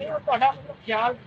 ਤੁਹਾਡਾ ਖਿਆਲ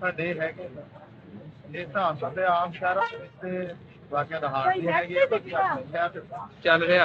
ਸਾਡੇ ਹੈਗੇ ਇਹ ਤਾਂ ਸਾਡੇ ਆਮ ਸ਼ਹਿਰਾਂ ਵਿੱਚ ਵਾਕਿਆ ਦਾ ਹਾਲ ਹੀ ਹੈਗੀ ਹੈ ਚੱਲ ਰਿਹਾ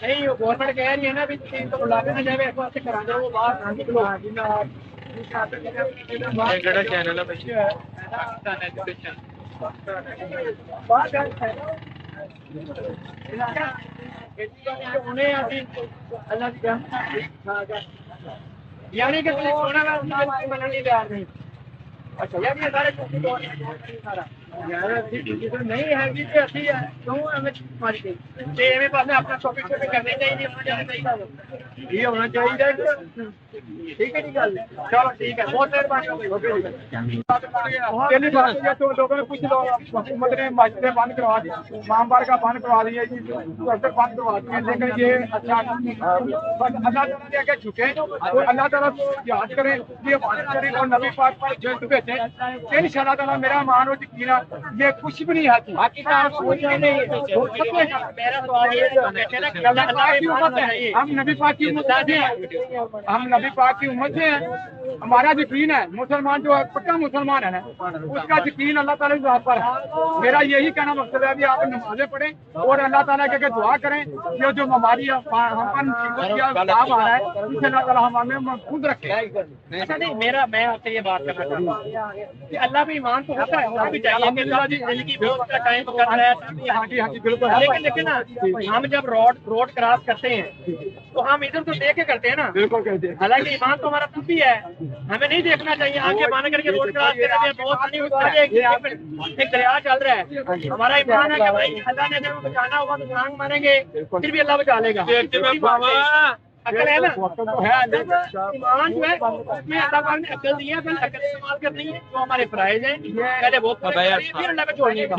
نہیں گورنمنٹ کہہ رہی ہے نا بھی تو لاگے نہ جائے اس واسطے کرا دو وہ باہر نکلو کیڑا چینل ہے بھائی پاکستان ایجوکیشن یعنی کہ سونا نہیں تیار نہیں اچھا یار یہ سارے نہیں ہے جی کیوں ہمیں ماری گئی ایویں پاس اپنا شاپنگ کرنے چاہیے یہ ہونا چاہیے ٹھیک ہے گل چلو ٹھیک ہے بہت مہربانی لوگوں نے پوچھ لو حکومت نے مسجدیں بند کروا دی امام بارگاہ بند کروا دی ہے جی بند کروا دی ہے لیکن یہ اچھا بس اللہ تعالیٰ نے آگے جھکے اور اللہ تعالیٰ کو یاد کریں یہ اور نبی پاک پر جو بھیجے ان شاء اللہ تعالیٰ میرا مان و یقین یہ کچھ بھی نہیں آتی ہم نبی پاک کی امت ہیں ہم نبی پاک کی امت سے ہیں ہمارا یقین ہے مسلمان جو پکا مسلمان ہے نا اس کا یقین اللہ تعالیٰ کی ذات پر ہے میرا یہی کہنا مقصد ہے کہ آپ نمازیں پڑھیں اور اللہ تعالیٰ کے دعا کریں یہ جو ہماری ہم پر عذاب آ رہا ہے اس سے اللہ تعالیٰ ہمیں محفوظ رکھے اچھا نہیں میرا میں آپ سے یہ بات کرنا چاہتا ہوں کہ اللہ بھی ایمان تو ہوتا ہے بھی چاہیے کہ زندگی بہت کا ٹائم کر رہا ہے بالکل لیکن نا ہم جب روڈ کراس کرتے ہیں تو ہم ادھر تو دیکھ کے کرتے ہیں نا بالکل کہتے ہیں حالانکہ ایمان تو ہمارا بھی ہے ہمیں نہیں دیکھنا چاہیے آنکھیں بند کر کے روڈ کراس کرتے ہیں بہت پانی ایک دریا چل رہا ہے ہمارا ایمان ہے کہ بھائی اللہ نے اگر بچانا ہوگا تو جان ماریں گے پھر بھی اللہ بچا لے گا عقل ہے نا ایمان جو ہے اس میں اللہ پاک نے عقل دی ہے پھر عقل استعمال کرنی ہے جو ہمارے فرائض ہیں پہلے وہ پھر اللہ پہ چھوڑنے کا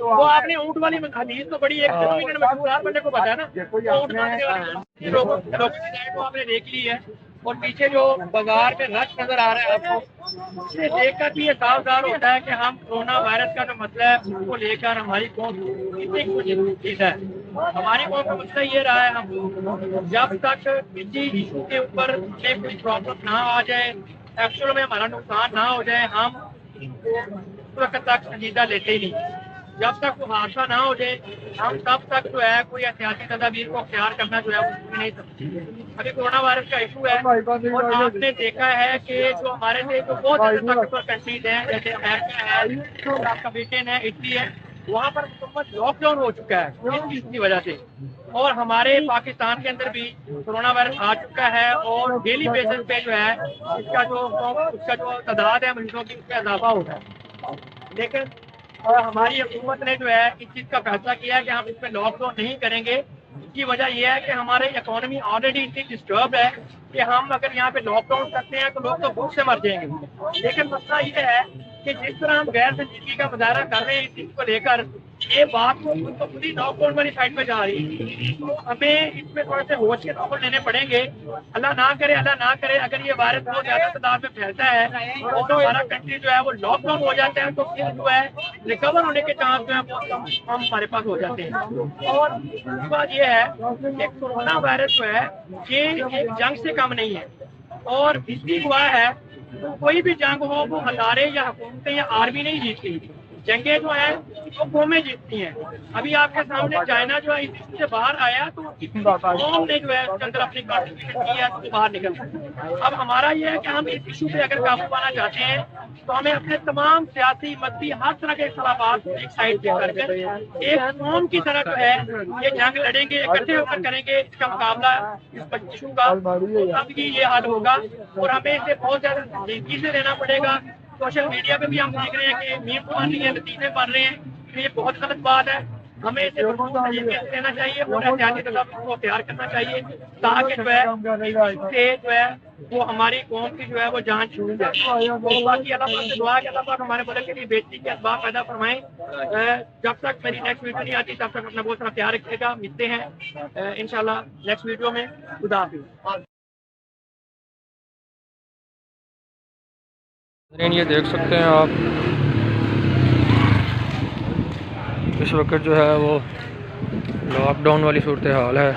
وہ آپ نے اونٹ والی حدیث تو بڑی ایک مشہور بندے کو پتا ہے نا اونٹ باندھنے والی لوگوں کی سائڈ کو آپ نے دیکھ لی ہے اور پیچھے جو بازار میں رش نظر آ رہا ہے آپ کو اسے دیکھ کر بھی یہ صاف ظاہر ہوتا ہے کہ ہم کورونا وائرس کا جو مسئلہ ہے اس کو لے کر ہماری قوم کتنی چیز ہے ہماری قوم کا مسئلہ یہ رہا ہے ہم جب تک کسی ایشو کے اوپر کوئی پرابلم نہ آ جائے ایکچوئل میں ہمارا نقصان نہ ہو جائے ہم اس وقت تک سنجیدہ لیتے ہی نہیں جب تک وہ حادثہ نہ ہو جائے ہم تب تک جو ہے کوئی احتیاطی تدابیر کو اختیار کرنا جو ہے وہ نہیں سکتے ابھی کورونا وائرس کا ایشو ہے اور آپ نے دیکھا ہے کہ جو ہمارے سے جو بہت زیادہ طاقتور کنٹریز ہیں جیسے امریکہ ہے آپ کا برٹن ہے اٹلی ہے وہاں پر مکمل لاک ڈاؤن ہو چکا ہے اس چیز کی وجہ سے اور ہمارے پاکستان کے اندر بھی کورونا وائرس آ چکا ہے اور ڈیلی بیسس پہ جو ہے اس کا جو تعداد ہے مریضوں کی اس پہ اضافہ ہوتا ہے لیکن ہماری حکومت نے جو ہے اس چیز کا فیصلہ کیا ہے کہ ہم اس پہ لاک ڈاؤن نہیں کریں گے اس کی وجہ یہ ہے کہ ہماری اکانومی آلریڈی اتنی ڈسٹرب ہے کہ ہم اگر یہاں پہ لاک ڈاؤن کرتے ہیں تو لوگ تو بھوک سے مر جائیں گے لیکن مسئلہ یہ ہے کہ جس طرح ہم غیر سنجیدگی کا مظاہرہ کر رہے ہیں اس چیز کو لے کر یہ بات خود ہی لاک ڈاؤن والی سائڈ پہ جا رہی ہے تو ہمیں اس میں تھوڑے سے ہوش کے طور لینے پڑیں گے اللہ نہ کرے اگر یہ وائرس بہت زیادہ تعداد میں پھیلتا ہے اور ہمارا کنٹری جو ہے وہ لاک ڈاؤن ہو جاتا ہے تو پھر جو ہے ریکور ہونے کے چانس جو ہے بہت کم ہمارے پاس ہو جاتے ہیں اور دوسری بات یہ ہے کہ کورونا وائرس جو ہے یہ ایک جنگ سے کم نہیں ہے اور اس کی گواہ ہے کوئی بھی جنگ ہو وہ ہزارے یا حکومتیں یا آرمی نہیں جیتتی جنگیں جو ہیں وہ قومیں جیتتی ہیں ابھی آپ کے سامنے چائنا جو ہے اس سے باہر آیا تو قوم نے جو ہے اس کے اندر اپنی کانٹریبیوشن کی ہے تو باہر نکل اب ہمارا یہ ہے کہ ہم اس ایشو پہ اگر قابو پانا چاہتے ہیں تو ہمیں اپنے تمام سیاسی مذہبی ہر طرح کے اختلافات ایک سائڈ پہ کر کے ایک قوم کی طرح جو ہے یہ جنگ لڑیں گے اکٹھے ہو کر کریں گے اس کا مقابلہ اس ایشو کا تب ہی یہ حل ہوگا اور ہمیں اسے بہت زیادہ سنجیدگی سے لینا پڑے گا سوشل میڈیا پہ بھی ہم دیکھ رہے ہیں کہ میم بن رہی ہیں نتیجے بن رہے ہیں یہ بہت غلط بات ہے ہمیں اسے لینا چاہیے اور احتیاطی تدابیر کو اختیار کرنا چاہیے تاکہ جو ہے وہ ہماری قوم کی جو ہے وہ جان چھوٹ جائے باقی اللہ پاک سے دعا کہ اللہ پاک ہمارے ملک کے لیے بہتری کے اسباب پیدا فرمائیں جب تک میری نیکسٹ ویڈیو نہیں آتی تب تک اپنا بہت سارا خیال رکھے گا ملتے ہیں انشاءاللہ نیکسٹ ویڈیو میں خدا حافظ یہ دیکھ سکتے ہیں آپ اس وقت جو ہے وہ لاک ڈاؤن والی صورتحال ہے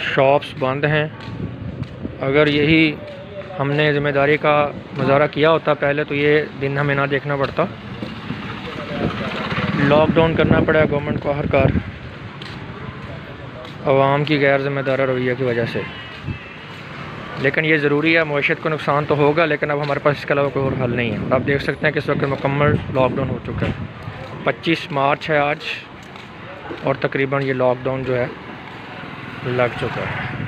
شاپس بند ہیں اگر یہی ہم نے ذمہ داری کا مظاہرہ کیا ہوتا پہلے تو یہ دن ہمیں نہ دیکھنا پڑتا. لاک ڈاؤن کرنا پڑا گورنمنٹ کو ہر کار عوام کی غیر ذمہ دار رویہ کی وجہ سے. لیکن یہ ضروری ہے، معیشت کو نقصان تو ہوگا لیکن اب ہمارے پاس اس کے علاوہ کوئی اور حل نہیں ہے. آپ دیکھ سکتے ہیں کہ اس وقت مکمل لاک ڈاؤن ہو چکا ہے. 25 مارچ ہے آج اور تقریباً یہ لاک ڈاؤن جو ہے لگ چکا ہے.